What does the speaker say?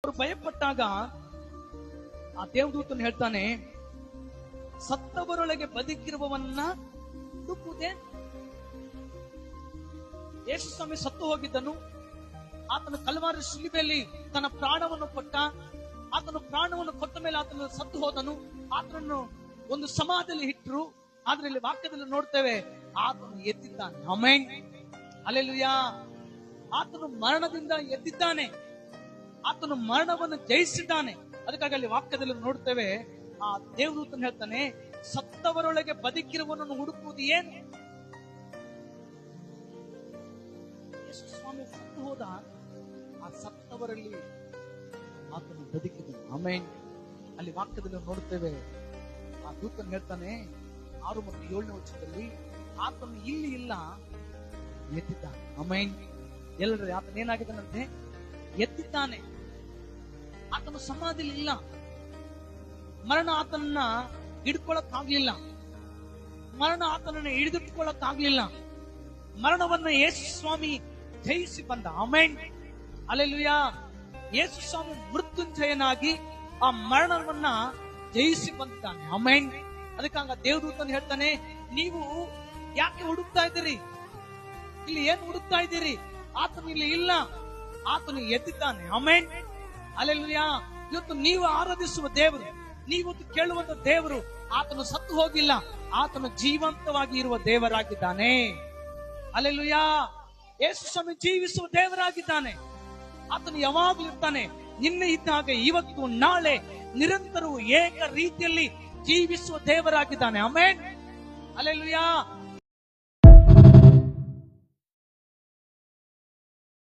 ಅವರು ಭಯಪಟ್ಟಾಗ ಆ ದೇವದೂತನು ಹೇಳ್ತಾನೆ, ಸತ್ತವರೊಳಗೆ ಬದುಕಿರುವವನ್ನ ಹುಡುಕುವುದೇ. ಯೇಸು ಸ್ವಾಮಿ ಸತ್ತು ಹೋಗಿದ್ದನು. ಆತನ ಕಲ್ವಾರಿ ಶಿಲುಬೆಯಲ್ಲಿ ತನ್ನ ಪ್ರಾಣವನ್ನು ಕೊಟ್ಟ. ಆತನು ಪ್ರಾಣವನ್ನು ಕೊಟ್ಟ ಮೇಲೆ ಆತನು ಸತ್ತು ಹೋದನು. ಆತನನ್ನು ಒಂದು ಸಮಾಧಿಯಲ್ಲಿ ಇಟ್ಟರು. ಆದ್ರೆ ಇಲ್ಲಿ ವಾಕ್ಯದಲ್ಲಿ ನೋಡ್ತೇವೆ, ಆತನು ಎದ್ದಿದ್ದಾನೆ. Amen, hallelujah. ಆತನು ಮರಣದಿಂದ ಎದ್ದಿದ್ದಾನೆ. ಆತನು ಮರಣವನ್ನು ಜಯಿಸಿದ್ದಾನೆ. ಅದಕ್ಕಾಗಿ ಅಲ್ಲಿ ವಾಕ್ಯದಲ್ಲಿ ನೋಡ್ತೇವೆ, ಆ ದೇವದೂತನು ಹೇಳ್ತಾನೆ, ಸತ್ತವರೊಳಗೆ ಬದುಕಿರುವವನನ್ನು ಹುಡುಕುವುದು ಏನು? ಯೇಸು ಸ್ವಾಮಿ ಸತ್ತು ಹೋದ, ಆ ಸತ್ತವರಲ್ಲಿ ಆತನು ಬದುಕಿದನು. ಆಮೆನ್. ಅಲ್ಲಿ ವಾಕ್ಯದಲ್ಲಿ ನೋಡ್ತೇವೆ, ಆ ದೂತನು ಹೇಳ್ತಾನೆ 6 ಮತ್ತು 7ನೇ ವಚನದಲ್ಲಿ, ಆತನು ಇಲ್ಲಿ ಇಲ್ಲ, ಎದ್ದಿದ್ದಾನೆ. ಆಮೆನ್. ಎಲ್ಲರೂ ಆತನ ಏನಾಗಿದ್ದಾನಂತೆ? ಎದ್ದಿದ್ದಾನೆ. ಆತನು ಸಮಾಧಿಯಲ್ಲಿ ಇಲ್ಲ. ಮರಣ ಆತನನ್ನ ಹಿಡ್ಕೊಳಕ್ಕಾಗ್ಲಿಲ್ಲ. ಮರಣ ಆತನನ್ನ ಹಿಡಿದಿಟ್ಕೊಳ್ಳಕ್ಕಾಗ್ಲಿಲ್ಲ. ಮರಣವನ್ನ ಯೇಸು ಸ್ವಾಮಿ ಜಯಿಸಿ ಬಂದ. Amen, hallelujah. ಯೇಸು ಸ್ವಾಮಿ ಮೃತ್ಯುಂಜಯನಾಗಿ ಆ ಮರಣವನ್ನ ಜಯಿಸಿ ಬಂದಿದ್ದಾನೆ. ಆಮೆನ್. ಅದಕ್ಕಾಗ ದೇವದೂತನು ಹೇಳ್ತಾನೆ, ನೀವು ಯಾಕೆ ಹುಡುಕ್ತಾ ಇದ್ದೀರಿ? ಇಲ್ಲಿ ಏನು ಹುಡುಕ್ತಾ ಇದ್ದೀರಿ? ಆತನು ಇಲ್ಲಿ ಇಲ್ಲ, ಆತನು ಎದ್ದಿದ್ದಾನೆ. Amen, hallelujah. ಇವತ್ತು ನೀವು ಆರಾಧಿಸುವ ದೇವರು, ನೀವು ಕೇಳುವಂತ ದೇವರು, ಆತನು ಸತ್ತು ಹೋಗಿಲ್ಲ, ಆತನು ಜೀವಂತವಾಗಿ ಇರುವ ದೇವರಾಗಿದ್ದಾನೆ. ಹಲ್ಲೆಲೂಯಾ. ಯೇಸು ಸ್ವಾಮಿ ಜೀವಿಸುವ ದೇವರಾಗಿದ್ದಾನೆ. ಆತನು ಯಾವಾಗಲೂ ಇರ್ತಾನೆ. ನಿನ್ನೆ ಇದ್ದಾಗ, ಇವತ್ತು, ನಾಳೆ, ನಿರಂತರವೂ ಏಕ ರೀತಿಯಲ್ಲಿ ಜೀವಿಸುವ ದೇವರಾಗಿದ್ದಾನೆ. Amen, hallelujah.